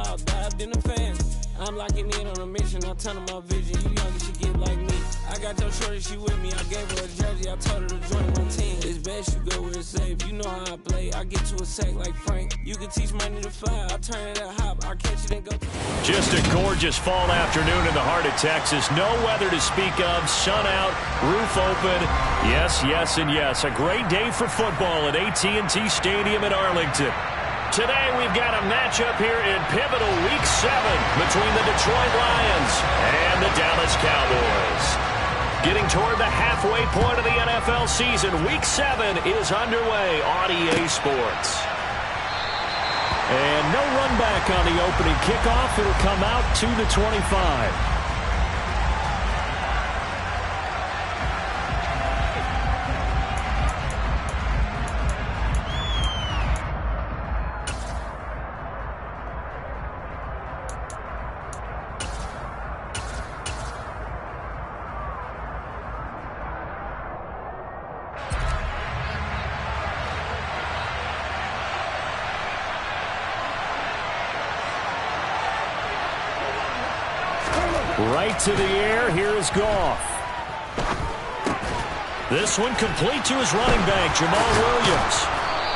crowd, dived in the fans. I'm locking in on a mission, I tell her my vision. You young, she get like me. I got your shorty, she with me. I gave her a jersey, I told her to join my team. It's best you go where it's safe. You know how I play. I get to a sack like Frank. You can teach money to fly. I turn it a hop. I catch it and go. Just a gorgeous fall afternoon in the heart of Texas. No weather to speak of. Sun out, roof open. Yes, yes, and yes. A great day for football at AT&T Stadium in Arlington. Today we've got a matchup here in pivotal Week 7 between the Detroit Lions and the Dallas Cowboys. Getting toward the halfway point of the NFL season, Week 7 is underway on EA Sports. And no run back on the opening kickoff. It'll come out to the 25. Right to the air, here is Goff. This one complete to his running back, Jamal Williams.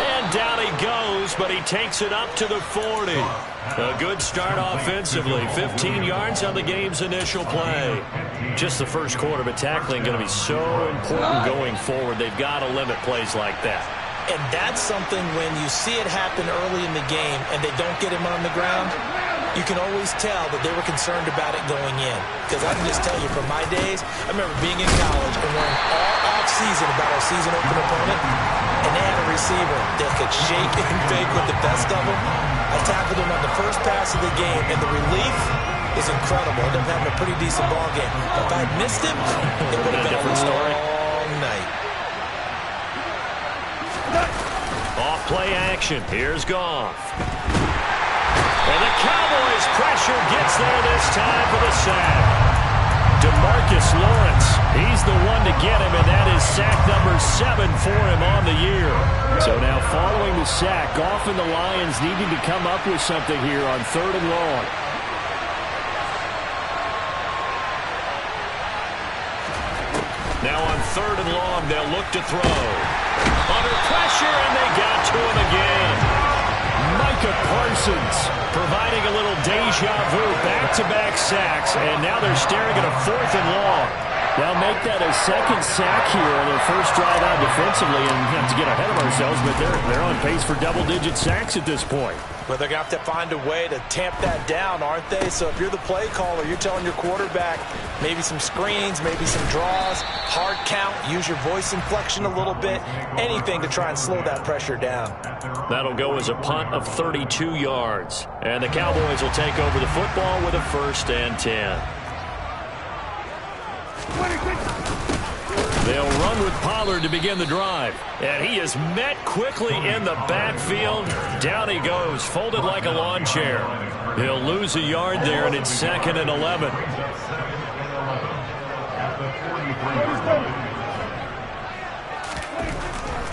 And down he goes, but he takes it up to the 40. A good start offensively. 15 yards on the game's initial play. Just the first quarter, but tackling going to be so important going forward. They've got to limit plays like that. And that's something when you see it happen early in the game and they don't get him on the ground, you can always tell that they were concerned about it going in. Because I can just tell you from my days, I remember being in college and learning all off-season about our season open opponent, and they had a receiver that could shake and bake with the best of them. I tackled him on the first pass of the game, and the relief is incredible. I ended up having a pretty decent ball game. But if I'd missed him, it would have been a long night. Off-play action. Here's Goff. And the Cowboys' pressure gets there this time for the sack. DeMarcus Lawrence, he's the one to get him, and that is sack number 7 for him on the year. So now following the sack, Goff and the Lions needing to come up with something here on 3rd and long. Now on 3rd and long, they'll look to throw. Under pressure, and they got to him again. Micah Parsons providing a little deja vu, back-to-back sacks, and now they're staring at a 4th and long. They'll make that a second sack here on their first drive out defensively, and have to get ahead of ourselves, but they're on pace for double-digit sacks at this point. Well, they're going to have to find a way to tamp that down, aren't they? So if you're the play caller, you're telling your quarterback maybe some screens, maybe some draws, hard count, use your voice inflection a little bit, anything to try and slow that pressure down. That'll go as a punt of 32 yards. And the Cowboys will take over the football with a 1st and 10. They'll run with Pollard to begin the drive. And he is met quickly in the backfield. Down he goes, folded like a lawn chair. He'll lose a yard there, and it's 2nd and 11.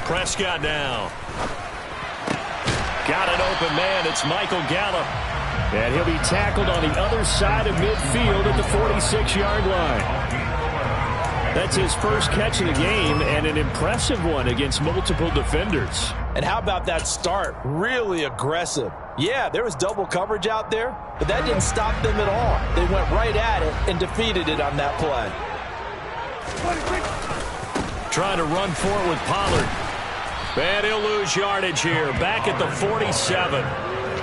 Prescott now. Got an open man. It's Michael Gallup. And he'll be tackled on the other side of midfield at the 46-yard line. That's his first catch of the game, and an impressive one against multiple defenders. And how about that start? Really aggressive. Yeah, there was double coverage out there, but that didn't stop them at all. They went right at it and defeated it on that play. Trying to run forward with Pollard. And he'll lose yardage here, back at the 47.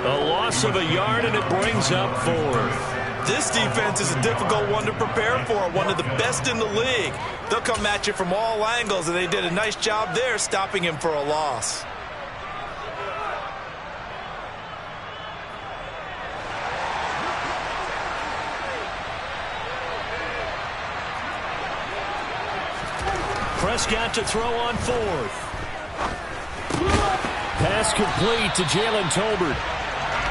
A loss of a yard, and it brings up 4th. This defense is a difficult one to prepare for, one of the best in the league. They'll come at you from all angles, and they did a nice job there stopping him for a loss. Prescott to throw on 4th. Pass complete to Jalen Tolbert.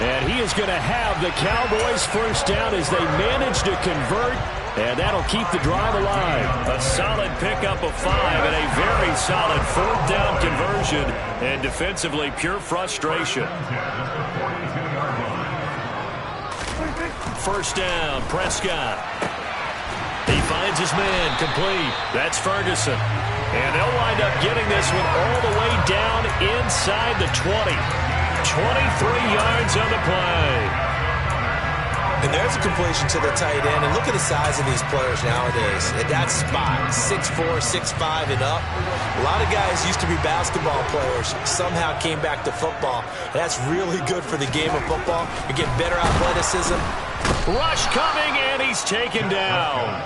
And he is going to have the Cowboys' first down as they manage to convert, and that'll keep the drive alive. A solid pickup of 5 and a very solid 4th down conversion, and defensively pure frustration. first down. Prescott. He finds his man, complete. That's Ferguson. And they'll wind up getting this one all the way down inside the 20. 23 yards on the play. And there's a completion to the tight end. And look at the size of these players nowadays. At that spot, 6'4", 6'5", and up. A lot of guys used to be basketball players, somehow came back to football. And that's really good for the game of football. You get better athleticism. Rush coming, and he's taken down.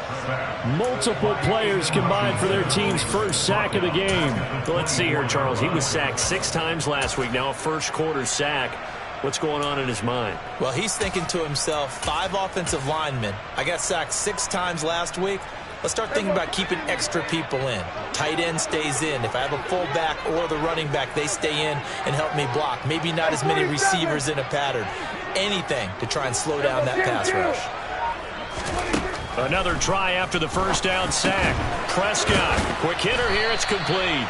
Multiple players combined for their team's first sack of the game. Well, let's see here, Charles. He was sacked 6 times last week. Now a first-quarter sack. What's going on in his mind? Well, he's thinking to himself, 5 offensive linemen. I got sacked 6 times last week. Let's start thinking about keeping extra people in. Tight end stays in. If I have a fullback or the running back, they stay in and help me block. Maybe not as many receivers in a pattern. Anything to try and slow down that pass rush. Another try after the first down sack. Prescott, quick hitter here, it's complete.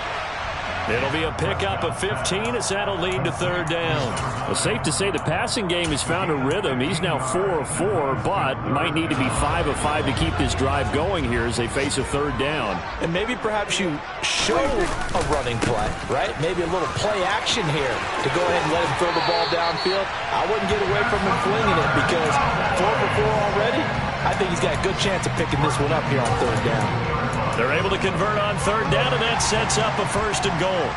It'll be a pickup of 15 as that'll lead to third down. Well, safe to say the passing game has found a rhythm. He's now 4 of 4, but might need to be 5 of 5 to keep this drive going here as they face a third down. And maybe perhaps you show a running play, right? Maybe a little play action here to go ahead and let him throw the ball downfield. I wouldn't get away from him flinging it because 4 for 4 already. I think he's got a good chance of picking this one up here on third down. They're able to convert on third down, and that sets up a first and goal.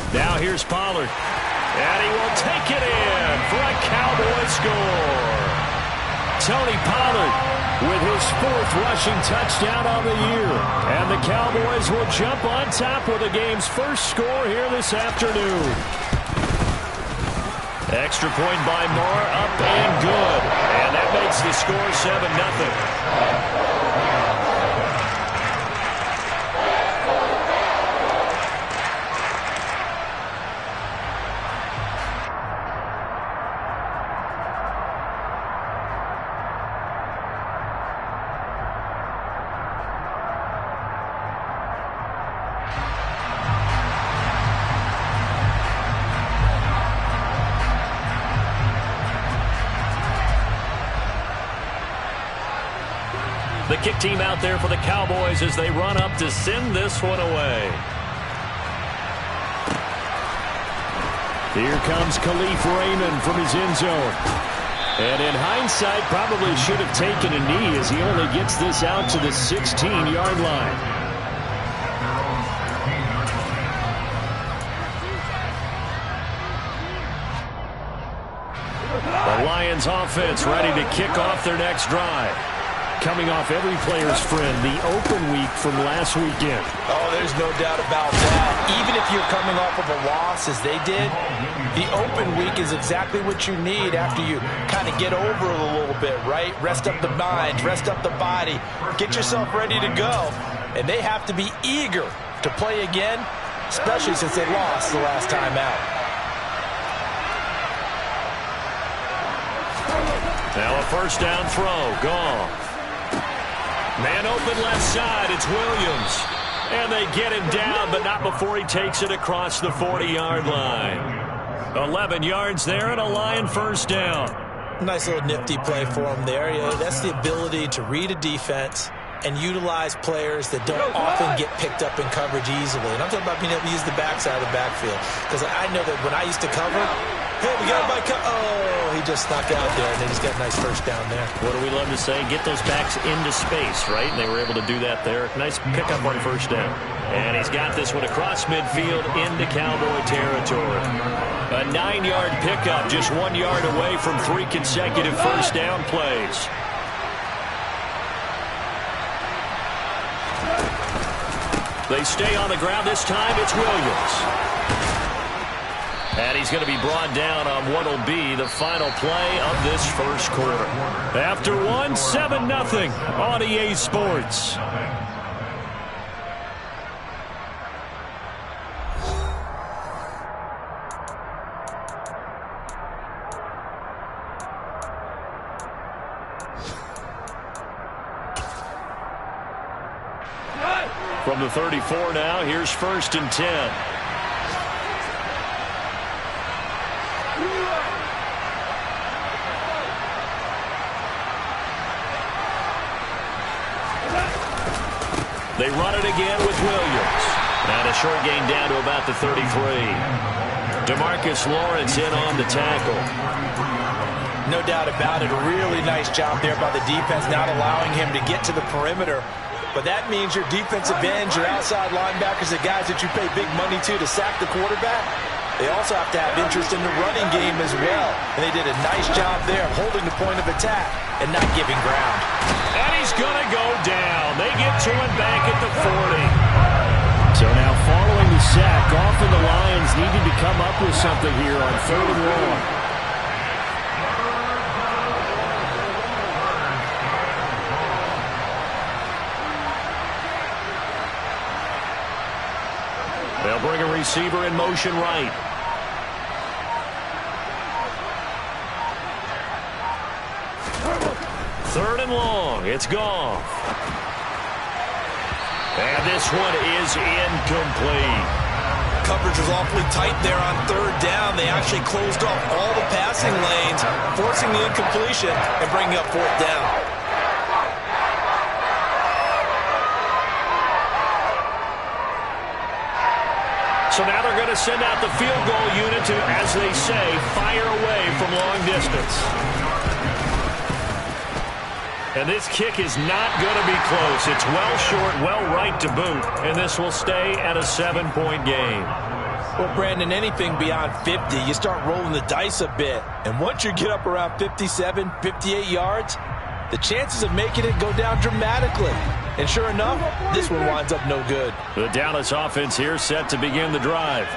Now here's Pollard. And he will take it in for a Cowboy score. Tony Pollard with his 4th rushing touchdown on the year. And the Cowboys will jump on top with the game's first score here this afternoon. Extra point by Moore, up and good. And that makes the score 7-0. The kick team out there for the Cowboys as they run up to send this one away. Here comes Khalif Raymond from his end zone. And in hindsight, probably should have taken a knee as he only gets this out to the 16-yard line. The Lions offense ready to kick off their next drive. Coming off every player's friend, the open week from last weekend. Oh, there's no doubt about that. Even if you're coming off of a loss as they did, the open week is exactly what you need after you kind of get over it a little bit, right? Rest up the mind, rest up the body, get yourself ready to go. And they have to be eager to play again, especially since they lost the last time out. Now a first down throw, gone. Man open left side, it's Williams. And they get him down, but not before he takes it across the 40-yard line. 11 yards there and a Lion first down. Nice little nifty play for him there. Yeah, that's the ability to read a defense and utilize players that don't often get picked up in coverage easily. And I'm talking about being able to use the backside of the backfield. Because I know that when I used to cover, hey, we got a bike. Oh, he just snuck out there, and then he's got a nice first down there. What do we love to say? Get those backs into space, right? And they were able to do that there. Nice pickup on first down. And he's got this one across midfield into Cowboy territory. A 9-yard pickup, just 1 yard away from 3 consecutive first down plays. They stay on the ground. This time it's Williams. And he's going to be brought down on what will be the final play of this first quarter. After one, 7-0 on EA Sports. From the 34 now, here's 1st and 10. They run it again with Williams. And a short gain down to about the 33. DeMarcus Lawrence in on the tackle. No doubt about it. A really nice job there by the defense, not allowing him to get to the perimeter. But that means your defensive ends, your outside linebackers, the guys that you pay big money to sack the quarterback, they also have to have interest in the running game as well. And they did a nice job there of holding the point of attack and not giving ground. And he's going to go down. They get to him back at the 40. So now following the sack, Goff and the Lions needed to come up with something here on 3rd and long. They'll bring a receiver in motion right. Third and long. It's Goff. And this one is incomplete. Coverage was awfully tight there on 3rd down. They actually closed off all the passing lanes, forcing the incompletion and bringing up 4th down. So now they're going to send out the field goal unit to, as they say, fire away from long distance. And this kick is not going to be close. It's well short, well right to boot. And this will stay at a 7-point game. Well, Brandon, anything beyond 50, you start rolling the dice a bit. And once you get up around 57, 58 yards, the chances of making it go down dramatically. And sure enough, this one winds up no good. The Dallas offense here set to begin the drive.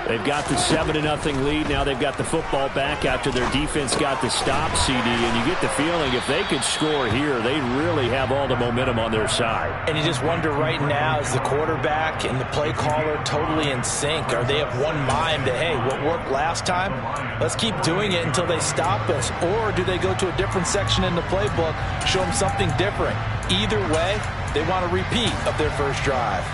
They've got the 7-0 lead. Now they've got the football back after their defense got the stop, CD. And you get the feeling if they could score here, they really have all the momentum on their side. And you just wonder right now, is the quarterback and the play caller totally in sync? Are they of one mind that, hey, what worked last time, let's keep doing it until they stop us? Or do they go to a different section in the playbook, show them something different? Either way, they want a repeat of their first drive.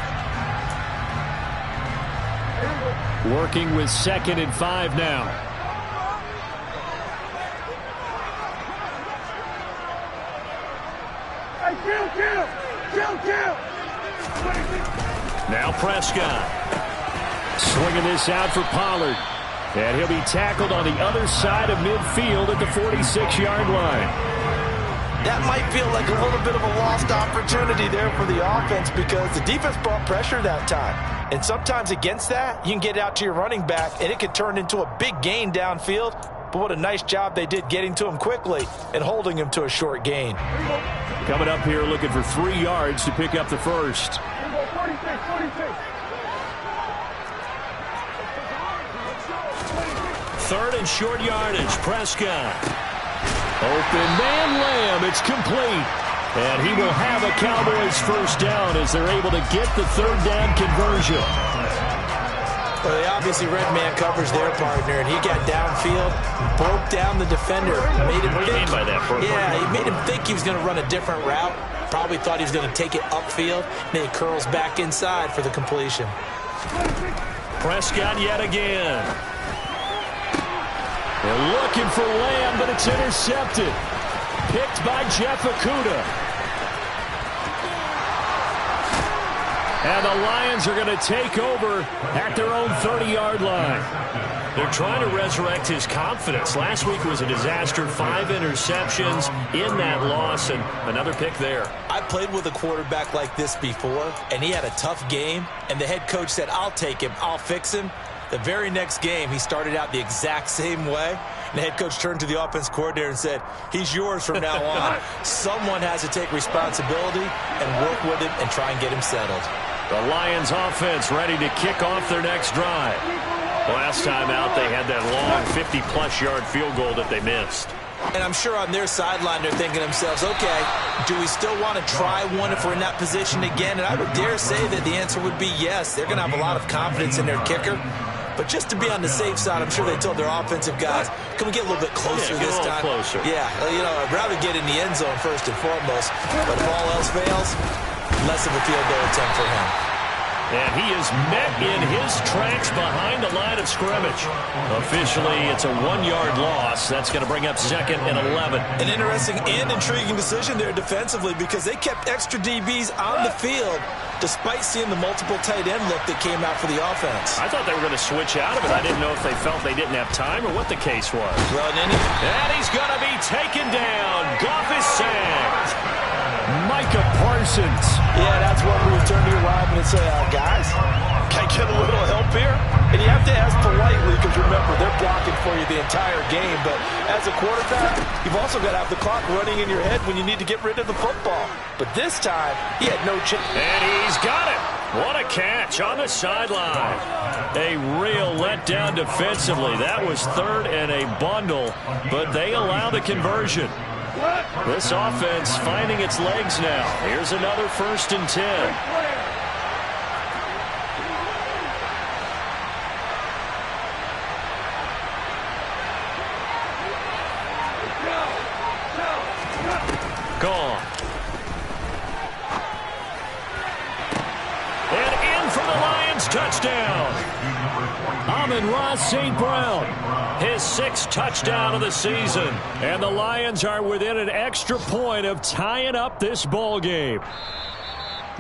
Working with 2nd and 5 now. Now Prescott. Swinging this out for Pollard. And he'll be tackled on the other side of midfield at the 46-yard line. That might feel like a little bit of a lost opportunity there for the offense because the defense brought pressure that time. And sometimes against that, you can get out to your running back, and it could turn into a big gain downfield. But what a nice job they did getting to him quickly and holding him to a short gain. Coming up here looking for 3 yards to pick up the first. 3rd and short yardage. Prescott. Open man Lamb. It's complete. And he will have a Cowboys first down as they're able to get the 3rd down conversion. Well, they obviously read man coverage their partner, and he got downfield, broke down the defender, made him What do you mean by that? Yeah, he made him think he was going to run a different route. Probably thought he was going to take it upfield. Then he curls back inside for the completion. Prescott yet again. They're looking for Lamb, but it's intercepted. Picked by Jeff Okudah. And the Lions are going to take over at their own 30-yard line. They're trying to resurrect his confidence. Last week was a disaster. 5 interceptions in that loss, and another pick there. I played with a quarterback like this before, and he had a tough game, and the head coach said, I'll take him, I'll fix him. The very next game, he started out the exact same way. And the head coach turned to the offense coordinator and said, he's yours from now on. Someone has to take responsibility and work with him and try and get him settled. The Lions offense ready to kick off their next drive. Last time out, they had that long 50-plus yard field goal that they missed. And I'm sure on their sideline they're thinking to themselves, okay, do we still want to try one if we're in that position again? And I would dare say that the answer would be yes. They're going to have a lot of confidence in their kicker. But just to be on the safe side, I'm sure they told their offensive guys, can we get a little bit closer this time? Closer. Yeah, you know, I'd rather get in the end zone first and foremost. But if all else fails, less of a field goal attempt for him. And he is met in his tracks behind the line of scrimmage. Officially, it's a 1-yard loss. That's going to bring up 2nd and 11. An interesting and intriguing decision there defensively because they kept extra DBs on the field despite seeing the multiple tight end look that came out for the offense. I thought they were going to switch out of it. I didn't know if they felt they didn't have time or what the case was. Well, and he's going to be taken down. Goff is sacked. Micah Parsons. Yeah, that's when we turn to your lineman and say, guys, can I get a little help here? And you have to ask politely because, remember, they're blocking for you the entire game. But as a quarterback, you've also got to have the clock running in your head when you need to get rid of the football. But this time, he had no chance. And he's got it. What a catch on the sideline. A real letdown defensively. That was 3rd and a bundle, but they allow the conversion. This offense finding its legs now. Here's another 1st and 10. Gone. And in for the Lions touchdown. Amon-Ra St. Brown. His 6th touchdown of the season. And the Lions are within an extra point of tying up this ball game.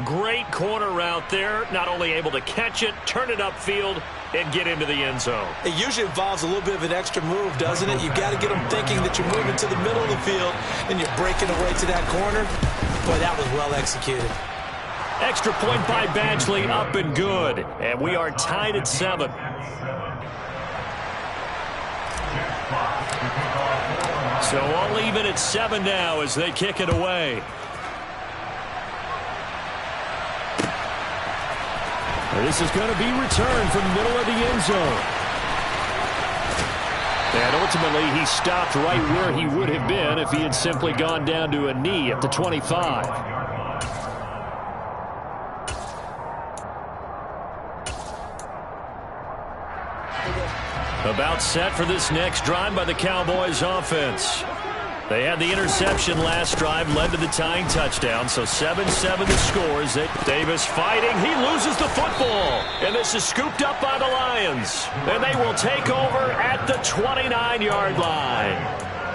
Great corner route there. Not only able to catch it, turn it upfield, and get into the end zone. It usually involves a little bit of an extra move, doesn't it? You've got to get them thinking that you're moving to the middle of the field and you're breaking away to that corner. Boy, that was well executed. Extra point by Badgley, up and good. And we are tied at 7. So all even at 7 now as they kick it away. This is going to be returned from the middle of the end zone. And ultimately, he stopped right where he would have been if he had simply gone down to a knee at the 25. About set for this next drive by the Cowboys offense. They had the interception last drive, led to the tying touchdown, so 7-7 the scores. Davis fighting. He loses the football. And this is scooped up by the Lions. And they will take over at the 29-yard line.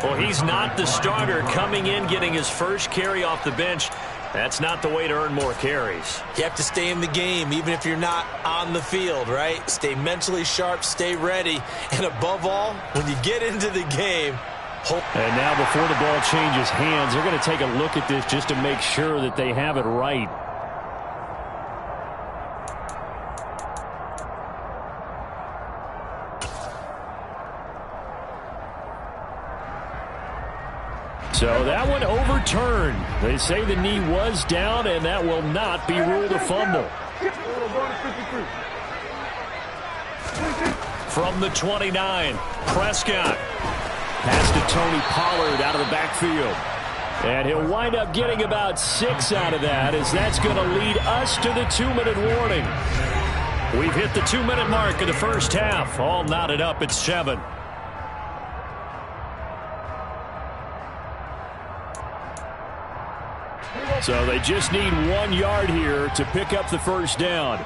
Well, he's not the starter coming in, getting his first carry off the bench. That's not the way to earn more carries. You have to stay in the game, even if you're not on the field, right? Stay mentally sharp, stay ready. And above all, when you get into the game, and now before the ball changes hands, they're going to take a look at this just to make sure that they have it right. So that one overturned. They say the knee was down, and that will not be ruled a fumble. From the 29, Prescott. Pass to Tony Pollard out of the backfield. And he'll wind up getting about 6 out of that, as that's going to lead us to the 2-minute warning. We've hit the 2-minute mark of the first half. All knotted up at 7. So they just need 1 yard here to pick up the first down.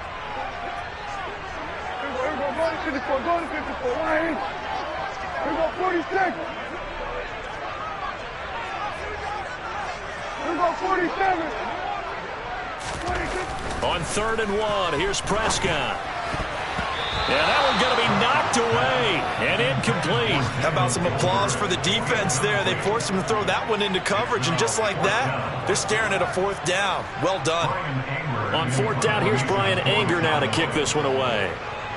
We go 46. We go 47. On 3rd and 1, here's Prescott. And that one's going to be knocked away and incomplete. How about some applause for the defense there? They forced him to throw that one into coverage, and just like that, they're staring at a 4th down. Well done. On 4th down, here's Brian Anger now to kick this one away.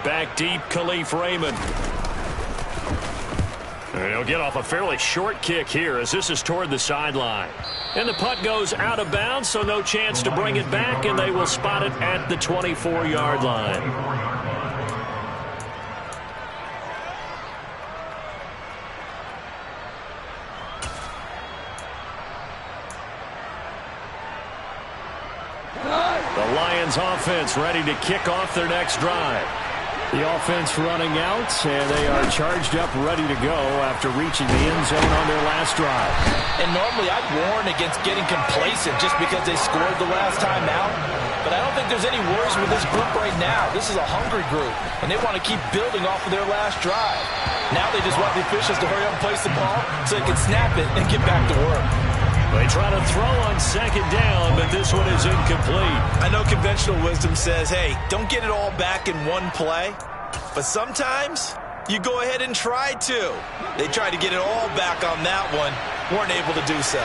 Back deep, Khalif Raymond. And he'll get off a fairly short kick here as this is toward the sideline. And the punt goes out of bounds, so no chance to bring it back, and they will spot it at the 24-yard line. The Lions offense ready to kick off their next drive. The offense running out, and they are charged up, ready to go after reaching the end zone on their last drive. And normally I'd warn against getting complacent just because they scored the last time out. but I don't think there's any worries with this group right now. This is a hungry group, and they want to keep building off of their last drive. Now they just want the officials to hurry up and place the ball so they can snap it and get back to work. They try to throw on second down, but this one is incomplete. I know conventional wisdom says, hey, don't get it all back in one play, but sometimes you go ahead and try to. They tried to get it all back on that one, weren't able to do so.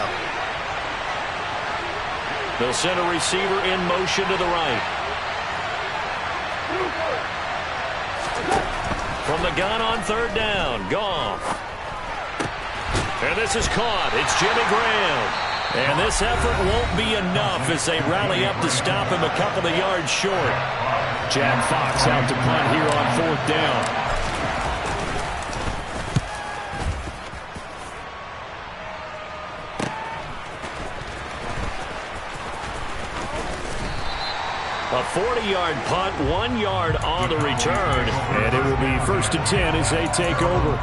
They'll send a receiver in motion to the right. From the gun on third down, Goff. And this is caught. It's Jimmy Graham. And this effort won't be enough as they rally up to stop him a couple of yards short. Jack Fox out to punt here on fourth down. A 40-yard punt, 1 yard on the return, and it will be 1st and 10 as they take over.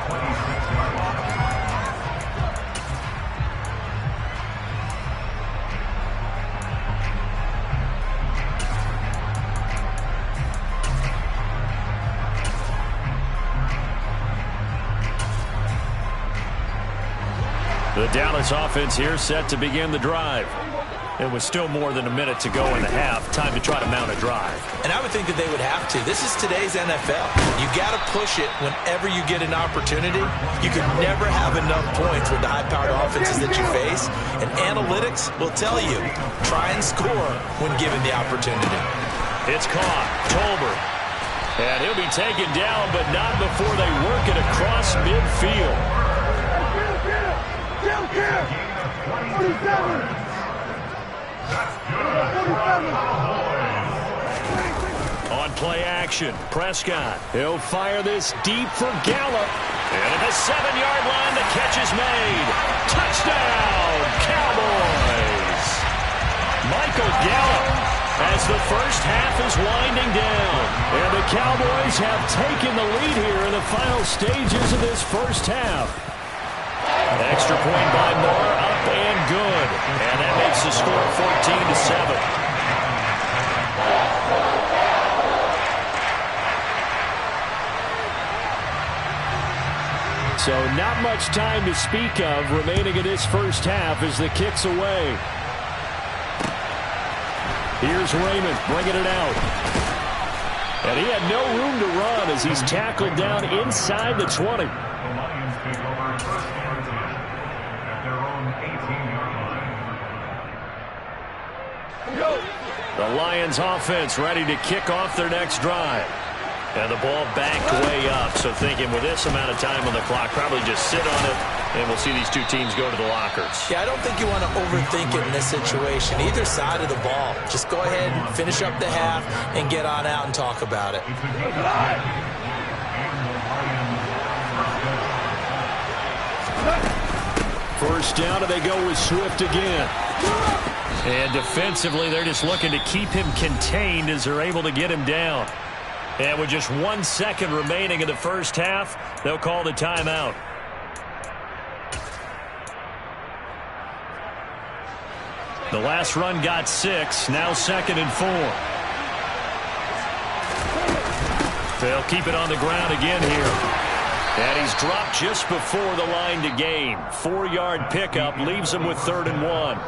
The Dallas offense here set to begin the drive. It was still more than a minute to go in the half. Time to try to mount a drive. And I would think that they would have to. This is today's NFL. You got to push it whenever you get an opportunity. You can never have enough points with the high-powered offenses that you face. And analytics will tell you, try and score when given the opportunity. It's caught. Tolbert. And he'll be taken down, but not before they work it across midfield. Get him. 47. On play action, Prescott. He'll fire this deep for Gallup. And at the 7-yard line, the catch is made. Touchdown, Cowboys! Michael Gallup as the first half is winding down. And the Cowboys have taken the lead here in the final stages of this first half. Extra point by Moore, up and good. And that makes the score 14-7. So not much time to speak of remaining in this first half as the kick's away. Here's Raymond bringing it out. And he had no room to run as he's tackled down inside the 20. The Lions offense ready to kick off their next drive. And the ball backed way up, so thinking with this amount of time on the clock, probably just sit on it, and we'll see these two teams go to the lockers. Yeah, I don't think you want to overthink it in this situation. Either side of the ball. Just go ahead and finish up the half and get on out and talk about it. First down, and they go with Swift again. And defensively, they're just looking to keep him contained as they're able to get him down. And with just 1 second remaining in the first half, they'll call the timeout. The last run got 6, now 2nd and 4. They'll keep it on the ground again here. And he's dropped just before the line to gain. 4-yard pickup leaves him with 3rd and 1.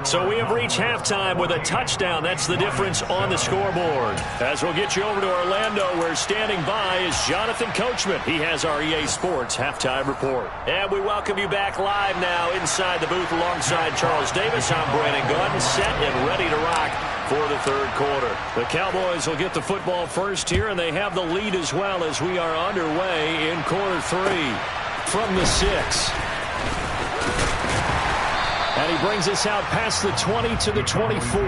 So we have reached halftime with a touchdown. That's the difference on the scoreboard. As we'll get you over to Orlando, where standing by is Jonathan Coachman. He has our EA Sports Halftime Report. And we welcome you back live now inside the booth alongside Charles Davis. I'm Brandon Gordon, set and ready to rock for the third quarter. The Cowboys will get the football first here, and they have the lead as well as we are underway in quarter 3 from the 6. And he brings us out past the 20 to the 24.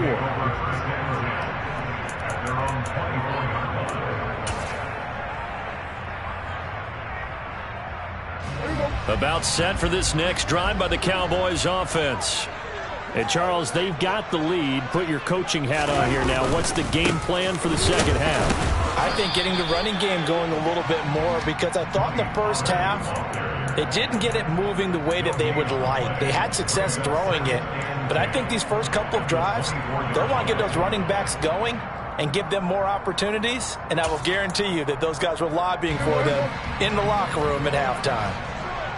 About set for this next drive by the Cowboys offense. And Charles, they've got the lead. Put your coaching hat on here now. What's the game plan for the second half? I I think getting the running game going a little bit more, because I thought in the first half they didn't get it moving the way that they would like. They had success throwing it, but I think these first couple of drives, they'll want to get those running backs going and give them more opportunities, and I will guarantee you that those guys were lobbying for them in the locker room at halftime.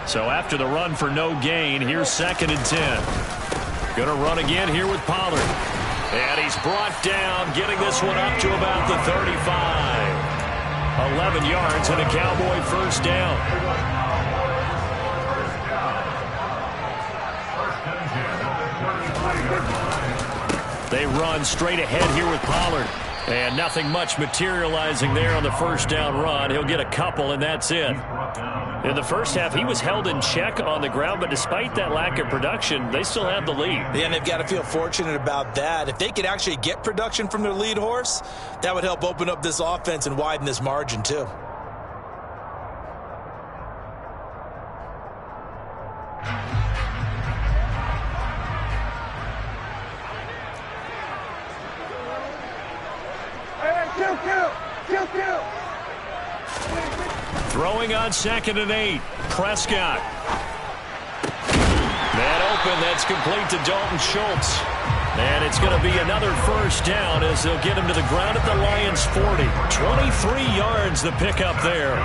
So after the run for no gain, here's 2nd and 10. Going to run again here with Pollard. And he's brought down, getting this one up to about the 35. 11 yards and a Cowboy first down. They run straight ahead here with Pollard. And nothing much materializing there on the first down run. He'll get a couple, and that's it. In the first half, he was held in check on the ground, but despite that lack of production, they still have the lead. Yeah, and they've got to feel fortunate about that. If they could actually get production from their lead horse, that would help open up this offense and widen this margin too. Throwing on 2nd and 8. Prescott. That open, that's complete to Dalton Schultz. And it's going to be another first down as they'll get him to the ground at the Lions' 40. 23 yards the pickup there.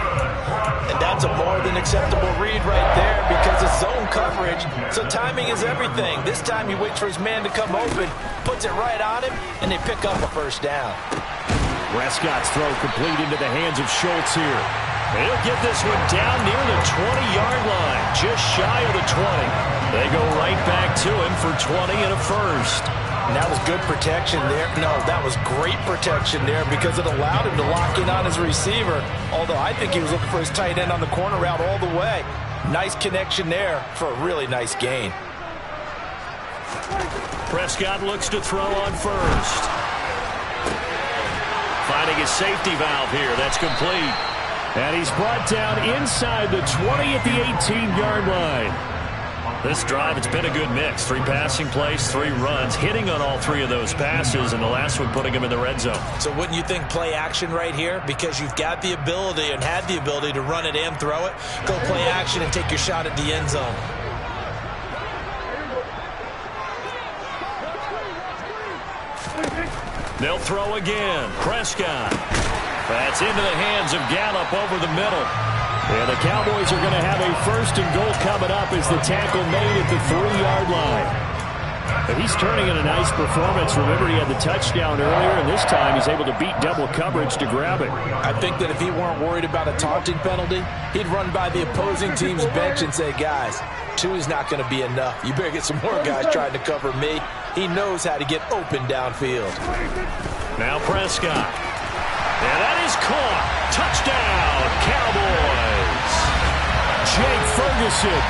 And that's a more than acceptable read right there, because it's zone coverage, so timing is everything. This time he waits for his man to come open, puts it right on him, and they pick up a first down. Prescott's throw complete into the hands of Schultz here. He'll get this one down near the 20-yard line, just shy of the 20. They go right back to him for 20 and a first. And that was good protection there. No, that was great protection there, because it allowed him to lock in on his receiver, although I think he was looking for his tight end on the corner route all the way. Nice connection there for a really nice gain. Prescott looks to throw on first. Finding his safety valve here. That's complete. And he's brought down inside the 20 at the 18-yard line. This drive, it's been a good mix. 3 passing plays, 3 runs, hitting on all 3 of those passes, and the last one putting him in the red zone. So wouldn't you think play action right here? Because you've got the ability and had the ability to run it and throw it. Go play action and take your shot at the end zone. They'll throw again. Prescott. That's into the hands of Gallup over the middle. And the Cowboys are going to have a first and goal coming up as the tackle made at the 3-yard line. But he's turning in a nice performance. Remember, he had the touchdown earlier, and this time he's able to beat double coverage to grab it. I think that if he weren't worried about a taunting penalty, he'd run by the opposing team's bench and say, guys, 2 is not going to be enough. You better get some more guys trying to cover me. He knows how to get open downfield. Now Prescott. And that is caught. Touchdown, Cowboys. Jake Ferguson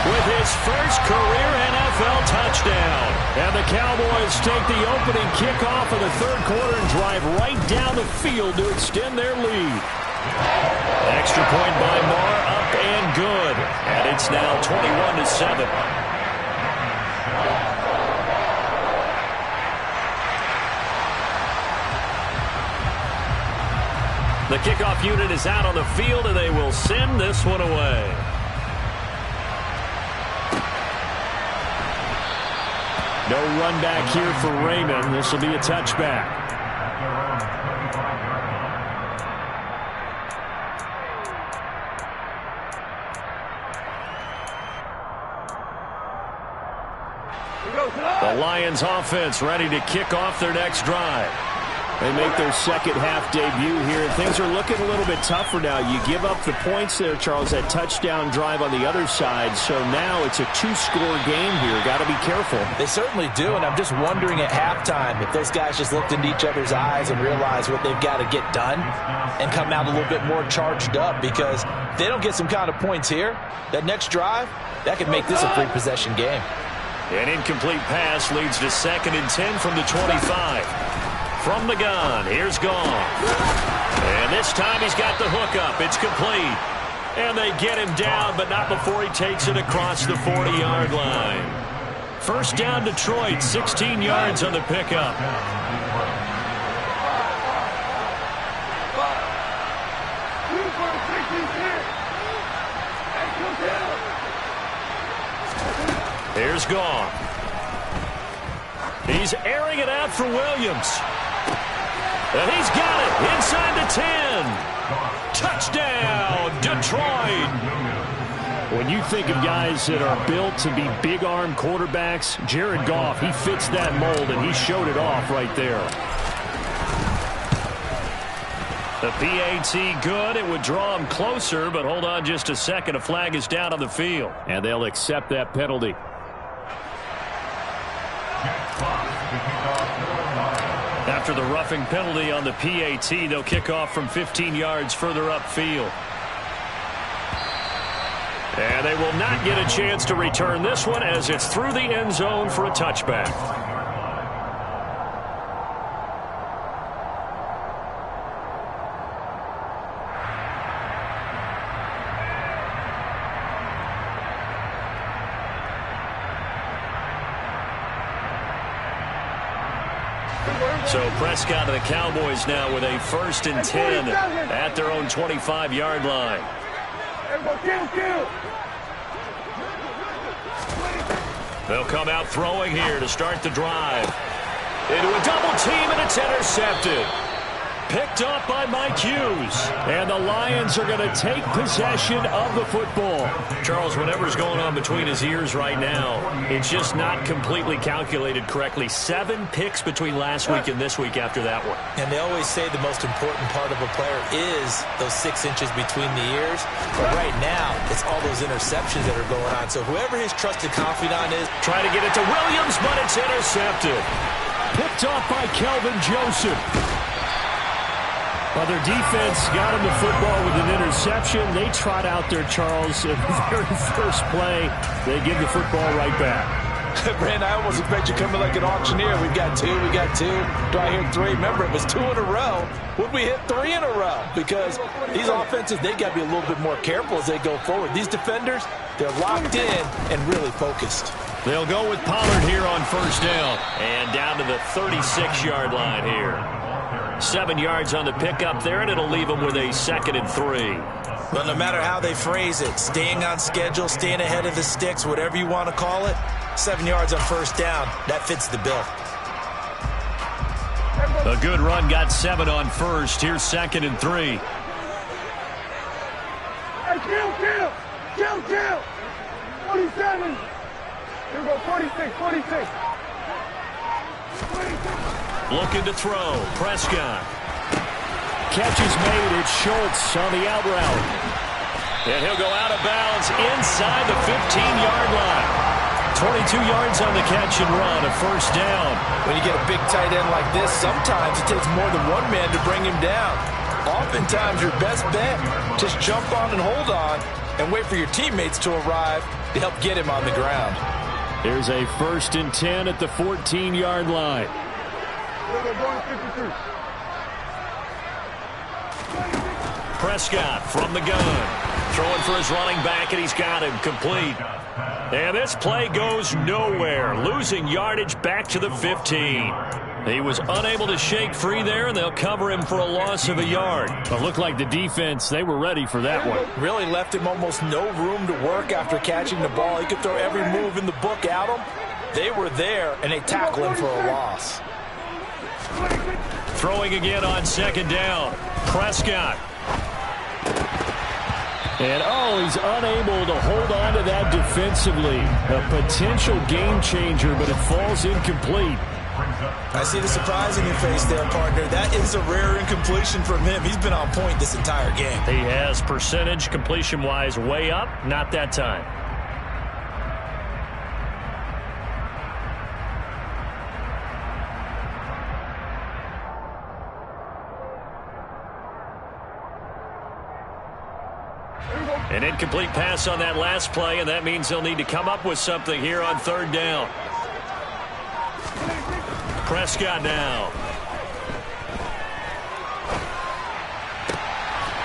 with his first career NFL touchdown. And the Cowboys take the opening kickoff of the 3rd quarter and drive right down the field to extend their lead. Extra point by Marr, up and good. And it's now 21-7. The kickoff unit is out on the field, and they will send this one away. No run back here for Raymond. This will be a touchback. The Lions offense ready to kick off their next drive. They make their second half debut here, and things are looking a little bit tougher now. You give up the points there, Charles, that touchdown drive on the other side. So now it's a 2-score game here. Got to be careful. They certainly do, and I'm just wondering at halftime if those guys just looked into each other's eyes and realized what they've got to get done and come out a little bit more charged up, because if they don't get some kind of points here, that next drive, that could make this a 3-possession game. An incomplete pass leads to 2nd and 10 from the 25. From the gun, here's Gone. And this time he's got the hookup. It's complete. And they get him down, but not before he takes it across the 40-yard line. First down, Detroit, 16 yards on the pickup. Here's Goff. He's airing it out for Williams. And he's got it inside the 10. Touchdown, Detroit. When you think of guys that are built to be big-arm quarterbacks, Jared Goff, he fits that mold, and he showed it off right there. The PAT good. It would draw him closer, but hold on just a second. A flag is down on the field. And they'll accept that penalty. After the roughing penalty on the PAT, they'll kick off from 15 yards further upfield. And they will not get a chance to return this one as it's through the end zone for a touchback. So Prescott and the Cowboys now with a 1st and 10 at their own 25-yard line. They'll come out throwing here to start the drive. Into a double team, and it's intercepted. Picked up by Mike Hughes. And the Lions are going to take possession of the football. Charles, whatever's going on between his ears right now, it's just not completely calculated correctly. 7 picks between last week and this week after that one. And they always say the most important part of a player is those 6 inches between the ears. But right now, it's all those interceptions that are going on. So whoever his trusted confidant is. Trying to get it to Williams, but it's intercepted. Picked off by Kelvin Joseph. Well, their defense got him the football with an interception. They trot out there, Charles, in the very first play. They give the football right back. Brand, I almost expect you coming like an auctioneer. We've got 2, we got 2. Do I hear 3? Remember, it was 2 in a row. Would we hit 3 in a row? Because these offenses, they got to be a little bit more careful as they go forward. These defenders, they're locked in and really focused. They'll go with Pollard here on 1st down. And down to the 36-yard line here. 7 yards on the pickup there, and it'll leave them with a 2nd and 3. But no matter how they phrase it, staying on schedule, staying ahead of the sticks, whatever you want to call it, 7 yards on 1st down, that fits the bill. A good run got 7 on 1st. Here's 2nd and 3. Hey, kill! 47. Here we go, 46. Looking to throw. Prescott. Catch is made. It's Schultz on the out route. And he'll go out of bounds inside the 15-yard line. 22 yards on the catch and run, a 1st down. When you get a big tight end like this, sometimes it takes more than one man to bring him down. Oftentimes, your best bet, just jump on and hold on and wait for your teammates to arrive to help get him on the ground. Here's a 1st and 10 at the 14-yard line. Prescott from the gun. Throwing for his running back, and he's got him complete. And this play goes nowhere. Losing yardage back to the 15. He was unable to shake free there, and they'll cover him for a loss of a yard. But looked like the defense, they were ready for that one. Really left him almost no room to work after catching the ball. He could throw every move in the book at him. They were there, and they tackled him for a loss. Throwing again on 2nd down. Prescott. And, he's unable to hold on to that defensively. A potential game changer, but it falls incomplete. I see the surprise in your face there, partner. That is a rare incompletion from him. He's been on point this entire game. He has percentage completion-wise way up. Not that time. An incomplete pass on that last play, and that means they'll need to come up with something here on 3rd down. Prescott now.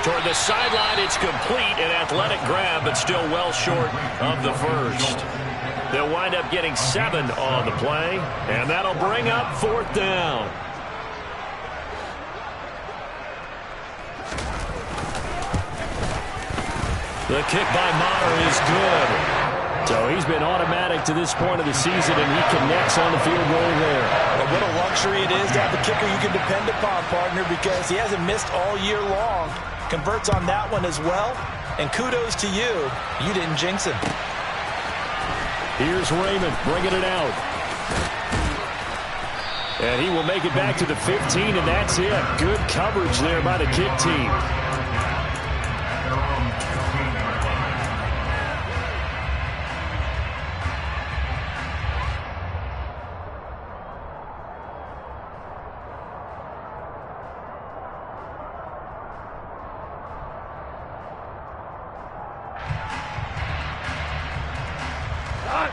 Toward the sideline, it's complete. An athletic grab, but still well short of the 1st. They'll wind up getting 7 on the play, and that'll bring up 4th down. The kick by Maher is good. So he's been automatic to this point of the season, and he connects on the field goal there. And what a luxury it is to have a kicker you can depend upon, partner, because he hasn't missed all year long. Converts on that one as well. And kudos to you. You didn't jinx him. Here's Raymond bringing it out. And he will make it back to the 15, and that's it. Good coverage there by the kick team.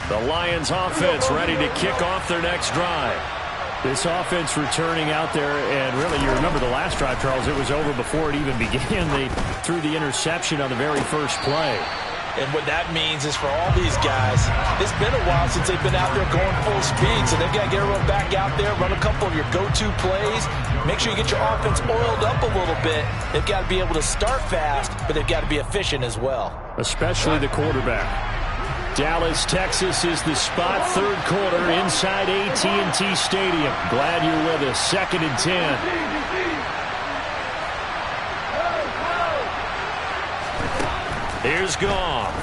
The Lions offense ready to kick off their next drive. This offense returning out there, and really you remember the last drive, Charles, it was over before it even began. They threw the interception on the very first play. And what that means is for all these guys, it's been a while since they've been out there going full speed, so they've got to get everyone back out there, run a couple of your go-to plays, make sure you get your offense oiled up a little bit. They've got to be able to start fast, but they've got to be efficient as well. Especially the quarterback. Dallas, Texas is the spot, third quarter inside AT&T Stadium. Glad you're with us. 2nd and 10. Here's Goff.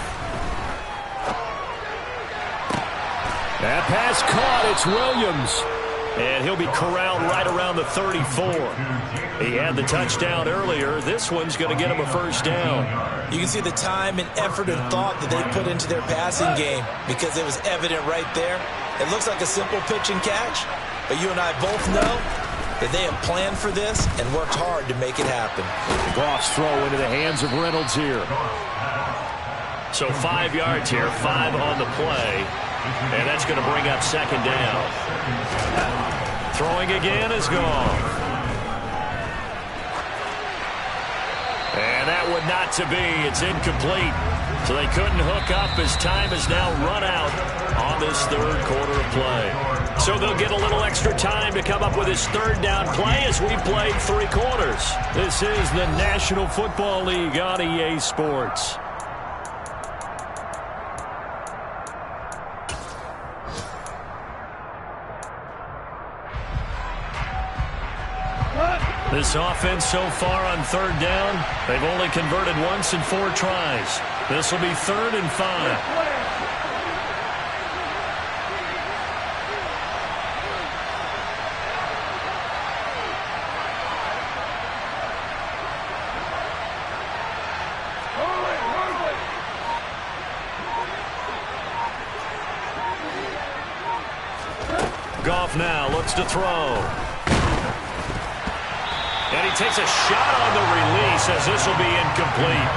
That pass caught. It's Williams. And he'll be corralled right around the 34. He had the touchdown earlier. This one's going to get him a first down. You can see the time and effort and thought that they put into their passing game because it was evident right there. It looks like a simple pitch and catch, but you and I both know that they have planned for this and worked hard to make it happen. Goff's throw into the hands of Reynolds here. So 5 yards here, 5 on the play, and that's going to bring up 2nd down. Throwing again is Goff. And that would not to be. It's incomplete. So they couldn't hook up as time has now run out on this third quarter of play. So they'll get a little extra time to come up with his third down play as we played 3 quarters. This is the National Football League on EA Sports. This offense so far on third down, they've only converted once in 4 tries. This will be 3rd and 5. Goff now looks to throw. And he takes a shot on the release as this will be incomplete.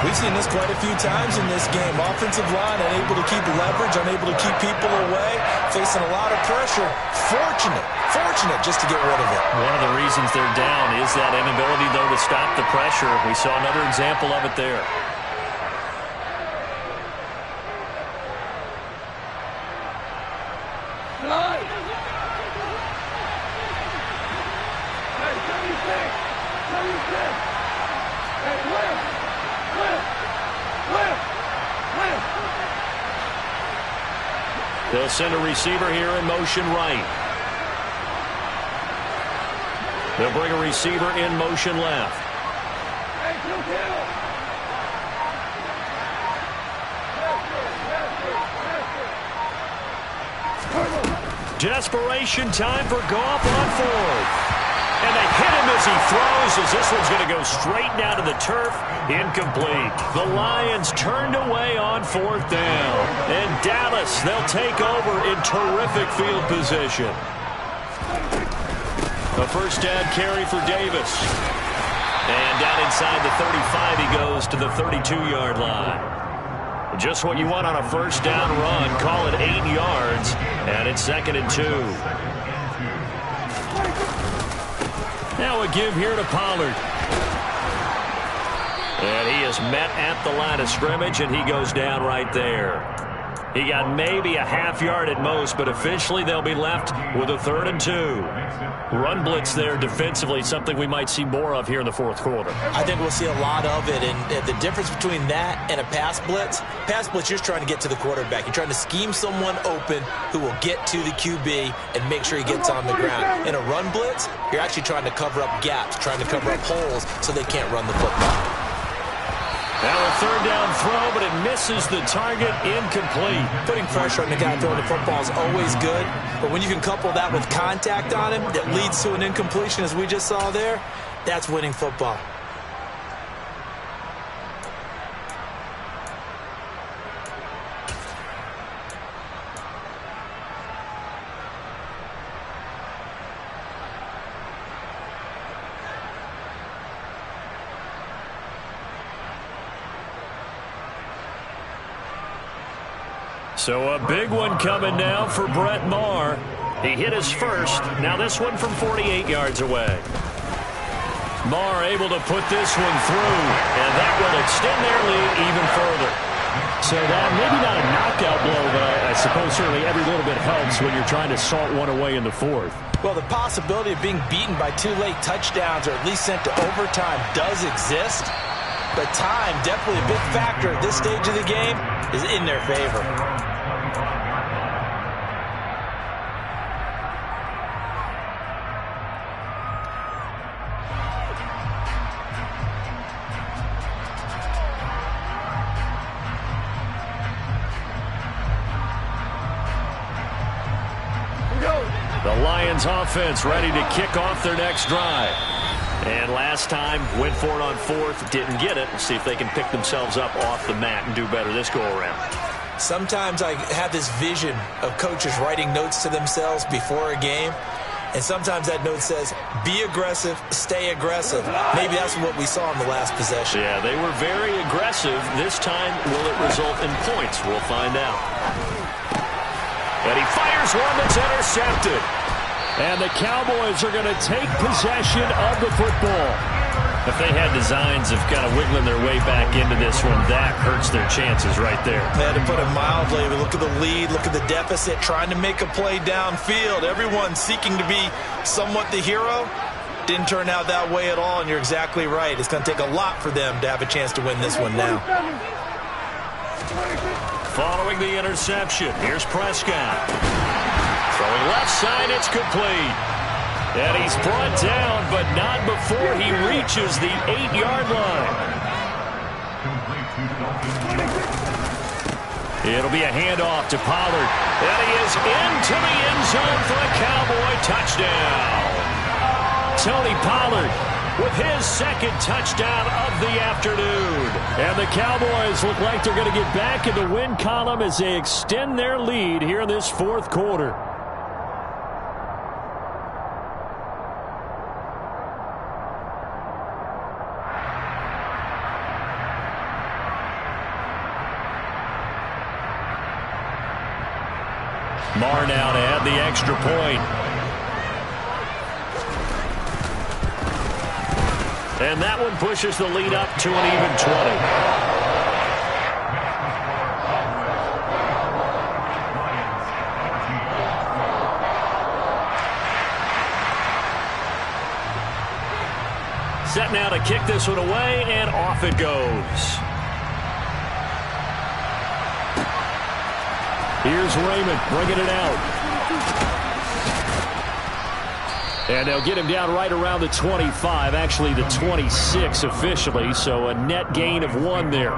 We've seen this quite a few times in this game. Offensive line unable to keep leverage, unable to keep people away, facing a lot of pressure. Fortunate just to get rid of it. One of the reasons they're down is that inability, though, to stop the pressure. We saw another example of it there. They'll send a receiver here in motion right. They'll bring a receiver in motion left. Desperation time for Goff on 4th. And they hit him as he throws, as this one's going to go straight down to the turf. Incomplete. The Lions turned away on 4th down. And Dallas, they'll take over in terrific field position. A first down carry for Davis. And down inside the 35, he goes to the 32-yard line. Just what you want on a first down run. Call it 8 yards. And it's 2nd and 2. Now a give here to Pollard. And he is met at the line of scrimmage, and he goes down right there. He got maybe a half yard at most, but officially they'll be left with a 3rd and 2. Run blitz there defensively, something we might see more of here in the fourth quarter. I think we'll see a lot of it, and the difference between that and a pass blitz, you're trying to get to the quarterback. You're trying to scheme someone open who will get to the QB and make sure he gets on the ground. In a run blitz, you're actually trying to cover up gaps, trying to cover up holes so they can't run the football. Now a 3rd down throw, but it misses the target, incomplete. Putting pressure on the guy throwing the football is always good, but when you can couple that with contact on him that leads to an incompletion, as we just saw there, that's winning football. So a big one coming now for Brett Maher. He hit his first. Now this one from 48 yards away. Maher able to put this one through, and that will extend their lead even further. So that maybe not a knockout blow, but I suppose certainly every little bit helps when you're trying to salt one away in the fourth. Well, the possibility of being beaten by 2 late touchdowns or at least sent to overtime does exist, but time, definitely a big factor at this stage of the game, is in their favor. The Lions offense ready to kick off their next drive. And last time, went for it on 4th, didn't get it. Let's see if they can pick themselves up off the mat and do better this go-around. Sometimes I have this vision of coaches writing notes to themselves before a game, and sometimes that note says, be aggressive, stay aggressive. Maybe that's what we saw in the last possession. Yeah, they were very aggressive. This time, will it result in points? We'll find out. And he fires one that's intercepted. And the Cowboys are going to take possession of the football. If they had designs of kind of wiggling their way back into this one, that hurts their chances right there. Man, to put it mildly, look at the lead, look at the deficit, trying to make a play downfield. Everyone seeking to be somewhat the hero. Didn't turn out that way at all, and you're exactly right. It's going to take a lot for them to have a chance to win this one now. Following the interception, here's Prescott. Throwing left side, it's complete. And he's brought down, but not before he reaches the 8-yard line. It'll be a handoff to Pollard. And he is into the end zone for a Cowboy touchdown. Tony Pollard with his 2nd touchdown of the afternoon. And the Cowboys look like they're going to get back in the win column as they extend their lead here in this 4th quarter. Maher now to add the extra point. And that one pushes the lead up to an even 20. Set now to kick this one away, and off it goes. Here's Raymond bringing it out. And they'll get him down right around the 25, actually the 26 officially, so a net gain of 1 there.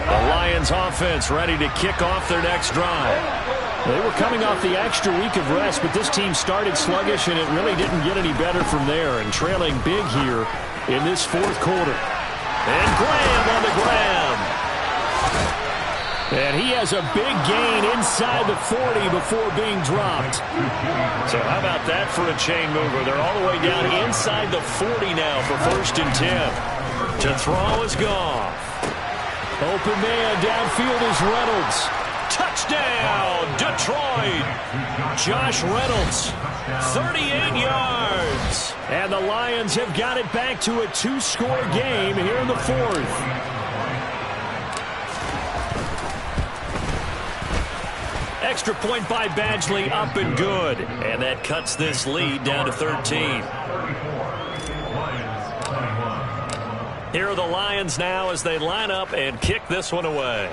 The Lions offense ready to kick off their next drive. They were coming off the extra week of rest, but this team started sluggish, and it really didn't get any better from there, and trailing big here in this 4th quarter. And Graham on the ground. And he has a big gain inside the 40 before being dropped. So how about that for a chain mover? They're all the way down inside the 40 now for 1st and 10. To throw is Goff. Open man downfield is Reynolds. Touchdown, Detroit. Josh Reynolds 38 yards. And the Lions have got it back to a 2-score game here in the fourth. Extra point by Badgley, up and good. And that cuts this lead down to 13. Here are the Lions now as they line up and kick this one away.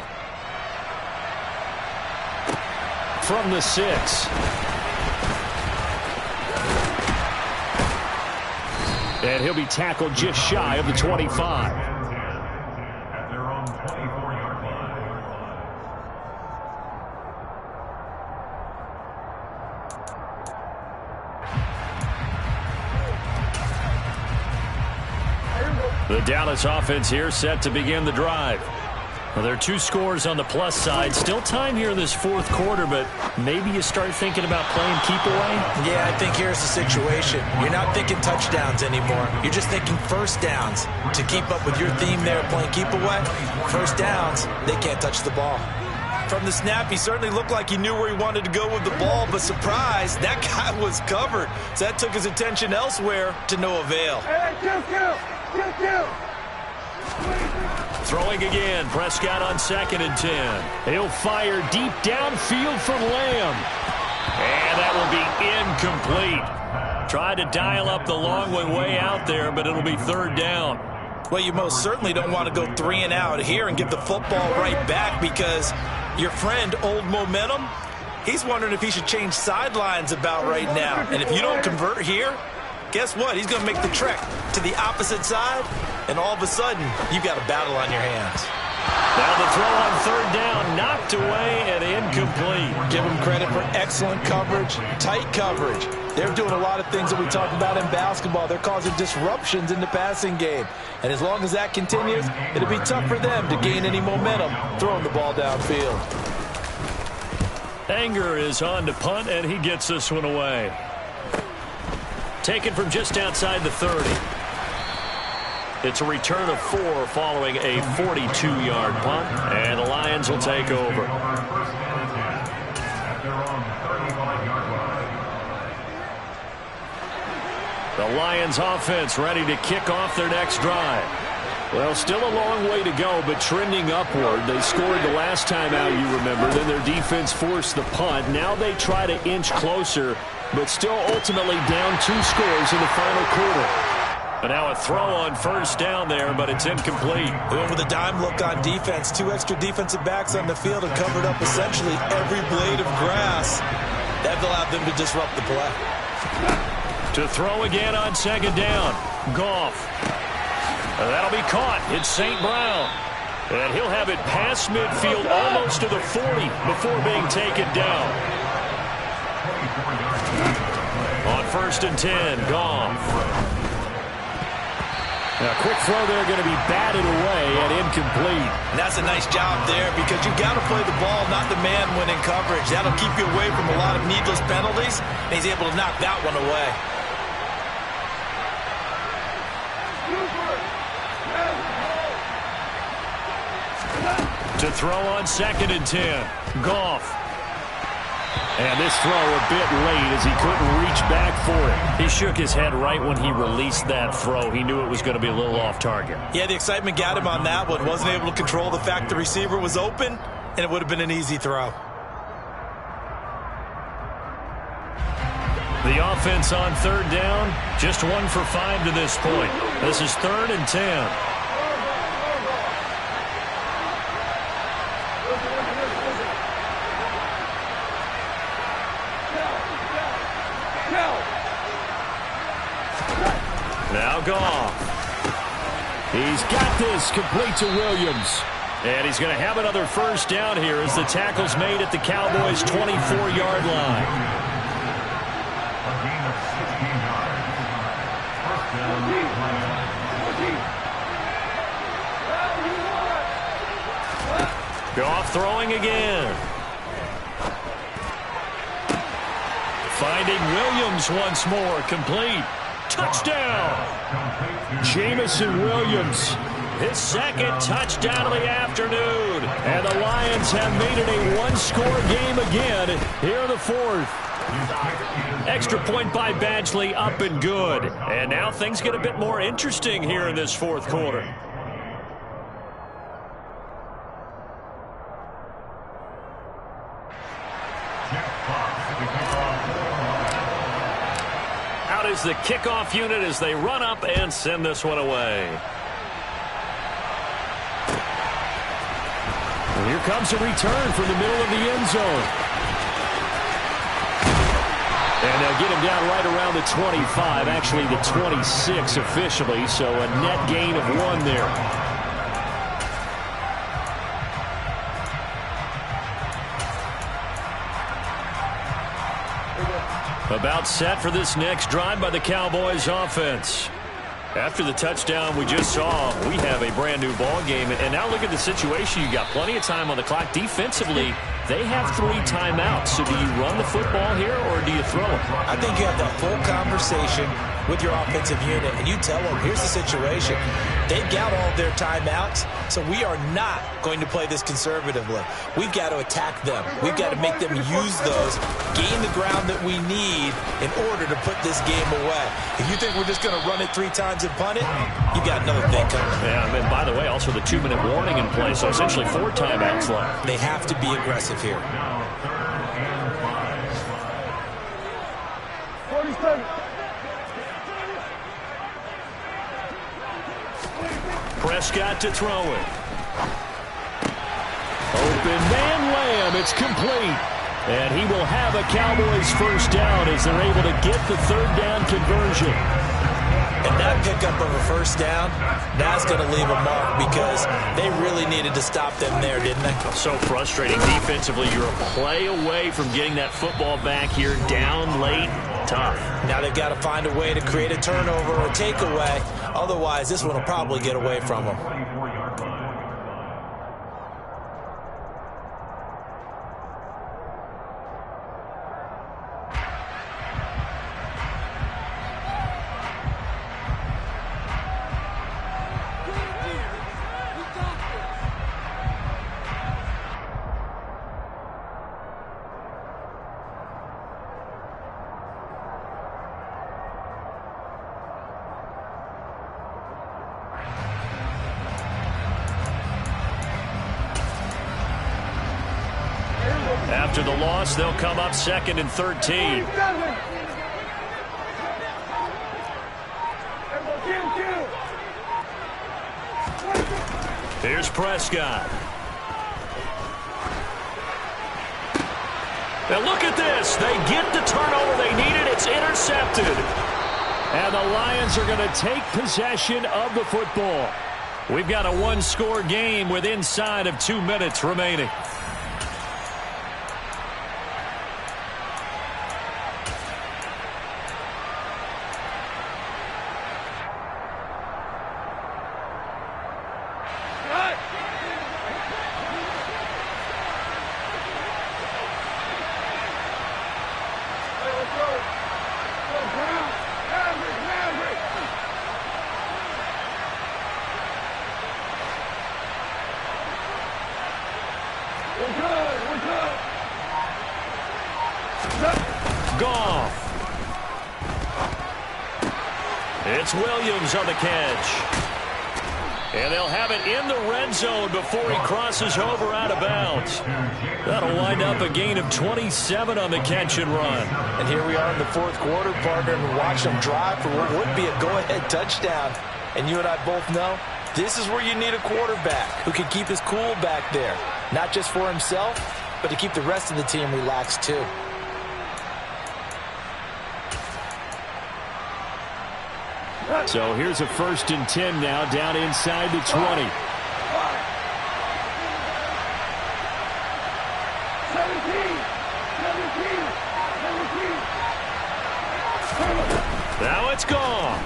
From the 6. And he'll be tackled just shy of the 25. The Dallas offense here set to begin the drive. Well, there are 2 scores on the plus side. Still time here in this fourth quarter, but maybe you start thinking about playing keep away? Yeah, I think here's the situation. You're not thinking touchdowns anymore. You're just thinking first downs. To keep up with your theme there, playing keep away, first downs, they can't touch the ball. From the snap, he certainly looked like he knew where he wanted to go with the ball, but surprise, that guy was covered. So that took his attention elsewhere to no avail. Hey, kill. Throwing again, Prescott on 2nd and 10. He'll fire deep downfield from Lamb. And that will be incomplete. Tried to dial up the long one way out there, but it'll be 3rd down. Well, you most certainly don't want to go 3 and out here and give the football right back because your friend, Old Momentum, he's wondering if he should change sidelines about right now. And if you don't convert here, guess what? He's going to make the trek to the opposite side, and all of a sudden, you've got a battle on your hands. Now the throw on 3rd down, knocked away and incomplete. Give them credit for excellent coverage, tight coverage. They're doing a lot of things that we talk about in basketball. They're causing disruptions in the passing game. And as long as that continues, it'll be tough for them to gain any momentum throwing the ball downfield. Anger is on to punt, and he gets this one away. Taken from just outside the 30. It's a return of 4 following a 42-yard punt, and the Lions will take over. The Lions offense ready to kick off their next drive. Well, still a long way to go, but trending upward. They scored the last time out, you remember. Then their defense forced the punt. Now they try to inch closer, but still ultimately down 2 scores in the final quarter. And now a throw on 1st down there, but it's incomplete. They went with a dime look on defense. 2 extra defensive backs on the field and covered up essentially every blade of grass. That allowed them to disrupt the play. To throw again on 2nd down. Goff. That'll be caught. It's St. Brown. And he'll have it past midfield almost to the 40 before being taken down. On 1st and 10, Goff. Now, quick throw there going to be batted away and incomplete. And that's a nice job there because you've got to play the ball, not the man when in coverage. That'll keep you away from a lot of needless penalties, and he's able to knock that one away. To throw on 2nd and 10, Goff. And this throw a bit late as he couldn't reach back for it. He shook his head right when he released that throw. He knew it was going to be a little off target. Yeah, the excitement got him on that one. Wasn't able to control the fact the receiver was open, and it would have been an easy throw. The offense on 3rd down, just 1 for 5 to this point. This is 3rd and 10. Now Goff. He's got this complete to Williams. And he's going to have another 1st down here as the tackle's made at the Cowboys' 24-yard line. Goff throwing again. Finding Williams once more, complete. Touchdown! Jamison Williams his second touchdown of the afternoon. And the Lions have made it a one-score game again here in the fourth. Extra point by Badgley, up and good. And now things get a bit more interesting here in this fourth quarter. Out is the kickoff unit as they run up and send this one away. And here comes a return from the middle of the end zone. And they'll get him down right around the 25, actually the 26 officially, so a net gain of 1 there. About set for this next drive by the Cowboys offense. After the touchdown we just saw, we have a brand new ball game. And now look at the situation. You got plenty of time on the clock. Defensively, they have 3 timeouts. So do you run the football here or do you throw it? I think you have that full conversation with your offensive unit, and you tell them, here's the situation. They've got all their timeouts, so we are not going to play this conservatively. We've got to attack them. We've got to make them use those, gain the ground that we need in order to put this game away. If you think we're just going to run it 3 times and punt it, you got another thing coming. Yeah, and by the way, also the 2-minute warning in play, so essentially 4 timeouts left. They have to be aggressive here. 47. Prescott to throw it. Open man Lamb. It's complete. And he will have a Cowboys first down as they're able to get the 3rd down conversion. And that pickup of a first down, that's going to leave a mark because they really needed to stop them there, didn't they? So frustrating defensively. You're a play away from getting that football back here down late. Tough. Now they've got to find a way to create a turnover or takeaway. Otherwise, this one will probably get away from them. After the loss, they'll come up 2nd and 13. Here's Prescott. Now look at this. They get the turnover they needed. It's intercepted. And the Lions are going to take possession of the football. We've got a one-score game with inside of 2 minutes remaining. Goff. It's Williams on the catch. And they'll have it in the red zone before he crosses over out of bounds. That'll wind up a gain of 27 on the catch and run. And here we are in the fourth quarter, partner, and watch them drive for what would be a go-ahead touchdown. And you and I both know this is where you need a quarterback who can keep his cool back there. Not just for himself, but to keep the rest of the team relaxed too. So here's a 1st and 10 now, down inside the 20. 17. Now it's Goff.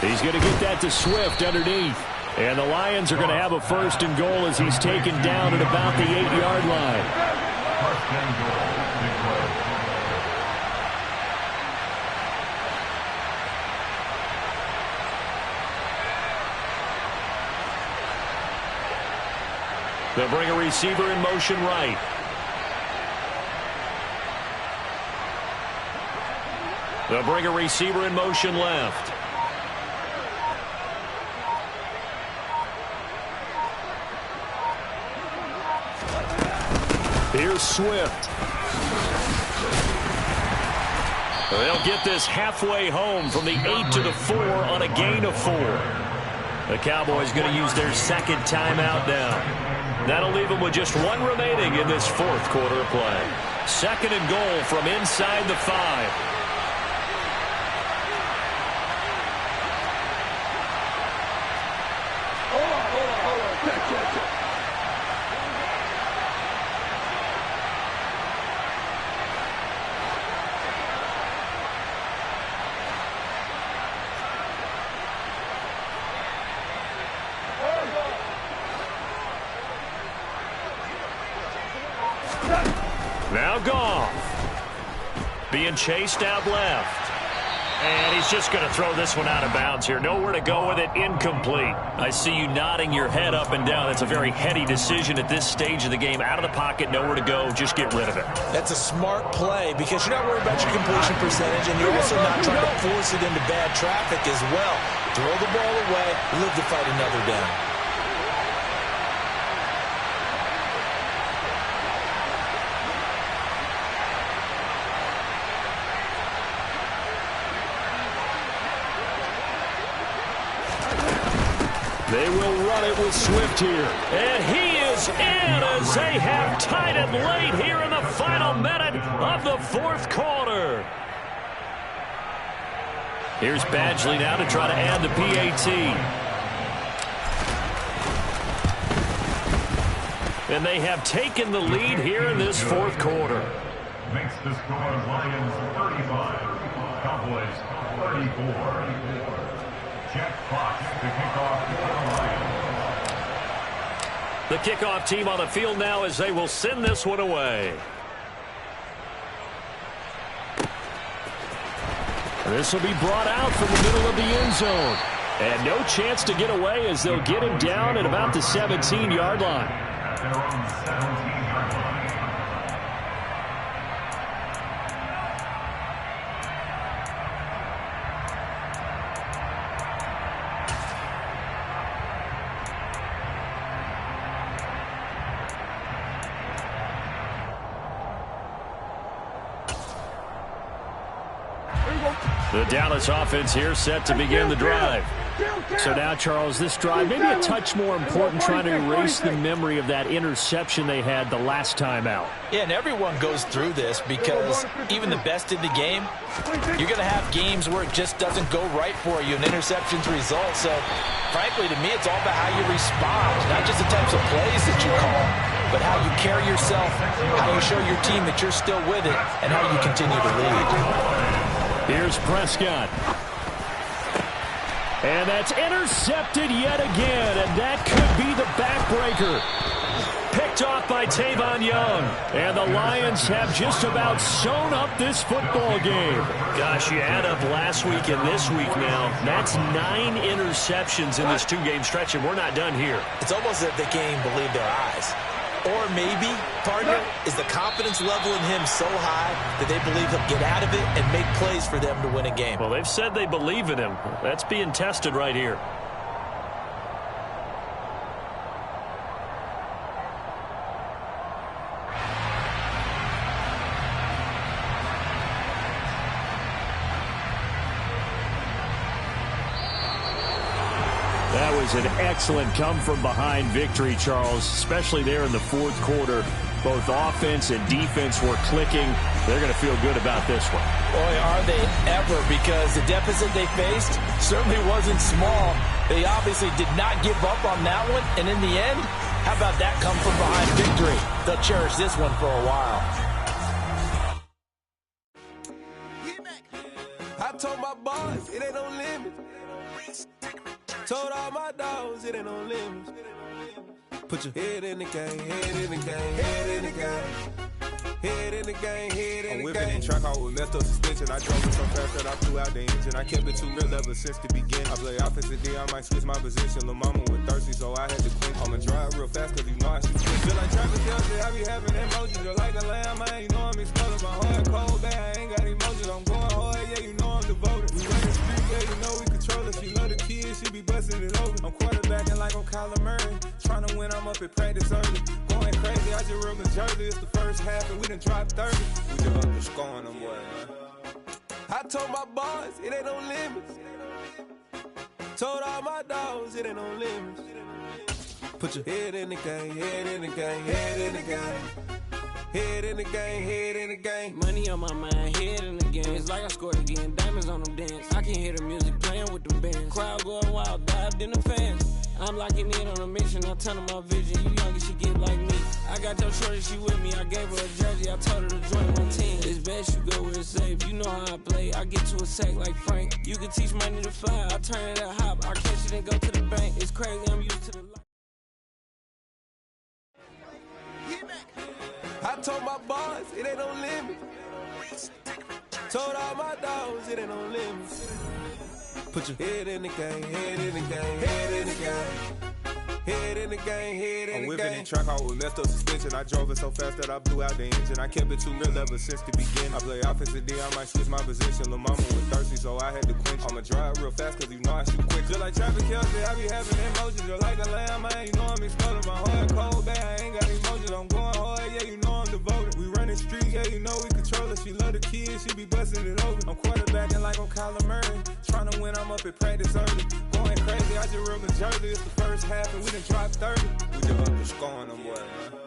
He's going to get that to Swift underneath. And the Lions are going to have a 1st and goal as he's taken down at about the 8-yard line. They'll bring a receiver in motion right. They'll bring a receiver in motion left. Here's Swift. They'll get this halfway home from the 8 to the 4 on a gain of 4. The Cowboys going to use their second timeout now. That'll leave them with just one remaining in this fourth quarter of play. Second and goal from inside the 5. Now Goff being chased out left. And he's just going to throw this one out of bounds here. Nowhere to go with it. Incomplete. I see you nodding your head up and down. That's a very heady decision at this stage of the game. Out of the pocket, nowhere to go. Just get rid of it. That's a smart play because you're not worried about your completion percentage, and you're also not trying to force it into bad traffic as well. Throw the ball away, live to fight another down. They will run it with Swift here. And he is in as they have tied it late here in the final minute of the fourth quarter. Here's Badgley now to try to add the PAT. And they have taken the lead here in this fourth quarter. Makes the score Lions 35, Cowboys 34. Check clock to kick off for the Lions. The kickoff team on the field now as they will send this one away. This will be brought out from the middle of the end zone. And no chance to get away as they'll get him down at about the 17-yard line. At their own 17-yard line. The Dallas offense here set to begin the drive. So now, Charles, this drive maybe a touch more important, trying to erase the memory of that interception they had the last time out. Yeah, and everyone goes through this because even the best in the game, you're going to have games where it just doesn't go right for you, and interceptions result. So, frankly, to me, it's all about how you respond, not just the types of plays that you call, but how you carry yourself, how you show your team that you're still with it, and how you continue to lead. Here's Prescott. And that's intercepted yet again, and that could be the backbreaker. Picked off by Tavon Young. And the Lions have just about sewn up this football game. Gosh, you add up last week and this week now. That's 9 interceptions in this two-game stretch, and we're not done here. It's almost as if they can't even believe their eyes. Or maybe, partner, is the confidence level in him so high that they believe he'll get out of it and make plays for them to win a game. Well, they've said they believe in him. That's being tested right here. That was an excellent come-from-behind victory, Charles, especially there in the fourth quarter. Both offense and defense were clicking. They're going to feel good about this one. Boy, are they ever, because the deficit they faced certainly wasn't small. They obviously did not give up on that one, and in the end, how about that come-from-behind victory? They'll cherish this one for a while. I told my boys, it ain't no limit. Told all my dogs, it ain't no limits. Put your head in the game, head in the game, head in the game. Head in the game, head in I'm the whipping game. in track out with messed up suspension. I drove it so fast that I flew out the engine. I kept it too real ever since the beginning. I play offensive D, I might switch my position. Lil' mama was thirsty, so I had to quench. I'ma drive real fast cause you know I shoot quick. Feel like Travis Kelce, I be having emojis. Just like a lamb, man, you know I'm exploding. My heart cold, bad, I ain't got emojis. I'm going hard, yeah, you know I'm devoted. We run the street, yeah, you know we control it. She love the kids, she be busting it over. I'm quarterbacking like I'm Kyler Murray. Trying to win, I'm up at practice early. Going crazy, I just real Jersey. It's the first half and we done dropped 30. We just up the score on them boys, man. I told my boys, it ain't no limits. Told all my dogs, it ain't no limits. Put your head in the game, head in the game, head in the game. Head in the game, head in the game. Money on my mind, head in the game. It's like I scored again, diamonds on them dance. I can hear the music playing with them bands. Crowd going wild, dived in the fans. I'm locking in on a mission, I tell her my vision. You young and she get like me. I got your shorty, she with me. I gave her a jersey, I told her to join my team. It's best you go where it's safe. You know how I play. I get to a sack like Frank. You can teach money to fly. I turn it a hop. I catch it and go to the bank. It's crazy, I'm used to the life. I told my boys, it ain't no limits. Told all my dogs, it ain't no limits. Put your head in the game, head in the game, head in the game. Head in the game, head in I'm the whipping game. in track out with messed up suspension. I drove it so fast that I blew out the engine. I kept it too real ever since the beginning. I play offensive D, I might switch my position. Lil' mama was thirsty, so I had to quench. I'ma drive real fast cause you know I shoot quick. Just like Travis Kelce, I be having emojis. Just like a lamb, man, you know I'm exploding. My heart cold, bad, I ain't got emojis. I'm going hard, yeah, you know I'm devoted. We run the street, yeah, you know we control it. She love the kids, she be busting it over. I'm quarterbacking like I'm Kyler Murray. Trying to win, I'm up at practice early. Going crazy, I just real Jersey. It's the first half and we done dropped 30. We just up the score on them boys, man.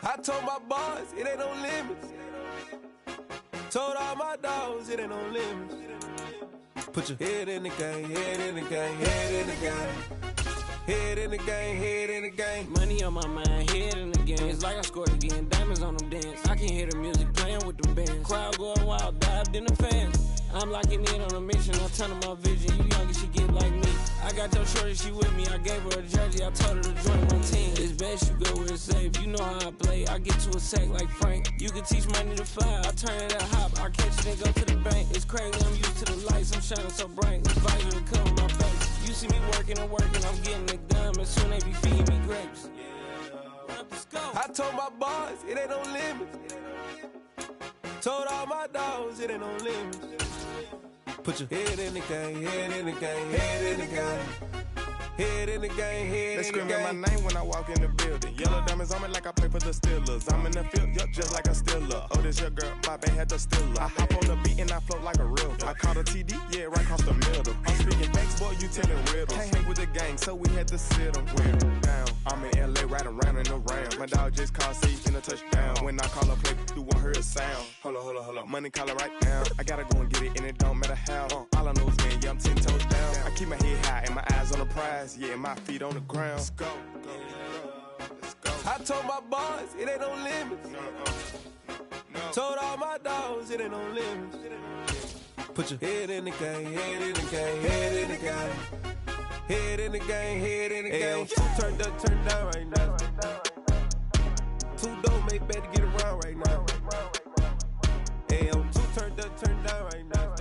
I told my boys, it ain't no limits. Told all my dogs, it ain't no limits. Put your head in the game, head in the game, head in the game. Head in the game, head in the game. Money on my mind, head in the game. It's like I scored again, diamonds on them dance. I can hear the music playing with them bands. Crowd going wild, dived in the fans. I'm locking in on a mission, I tell her my vision. You young and she get like me. I got your shorty, she with me. I gave her a jersey, I told her to join my team. It's best you go where it's safe. You know how I play. I get to a sack like Frank. You can teach money to fly. I turn it a hop. I catch it and go to the bank. It's crazy, I'm used to the lights. I'm shining so bright. This visor to cover my face. You see me working and working. I'm getting it done. And soon they be feeding me grapes. I told my boys, it ain't no limits. Told all my dogs, it ain't no limits. Put your head in the game, head in the game, head in the game. Head in the game, head They in the screaming my game. name when I walk in the building. Yellow diamonds on me like I play for the Steelers. I'm in the field, yup, just like a Steeler. Oh, this your girl, my bad had the Steeler. I hop on the beat and I float like a real. I caught a TD, yeah, right across the middle. I'm speaking facts, boy, you telling riddles. Can't hang with the gang, so we had to sit them down. I'm in LA, riding around in the Rams. My dog just called, say he finna touchdown. When I call a play, you won't hear a sound. Hold up, money call it right now. I gotta go and get it, and it don't matter how. All I know is, man, yeah, I'm 10 toes down. I keep my head high and my eyes on the prize. Yeah, and my feet on the ground. Let's go. I told my boys, it ain't no limits. Told all my dogs, it ain't no limits. Put your head in the game, head in the game, head in the game. Head in the game, head in the game. Two turned up, turned down right now. Two dope make better get around right now. Hey, I'm two turned up, turned down right now.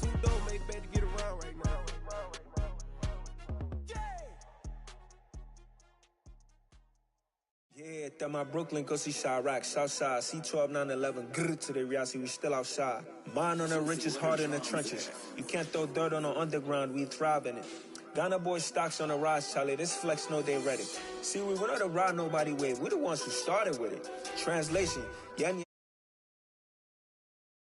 Two dope make better get around right now. Yeah, that my Brooklyn, go see Chirac, Southside, C12, 911, grrr to the reality, we still outside. Mine on the richest, heart in the trenches. You can't throw dirt on the underground, we thrive in it. Ghana boys stocks on the rise, Charlie, this flex know they ready. See, we were not the ride nobody with, we the ones who started with it. Translation, yeah.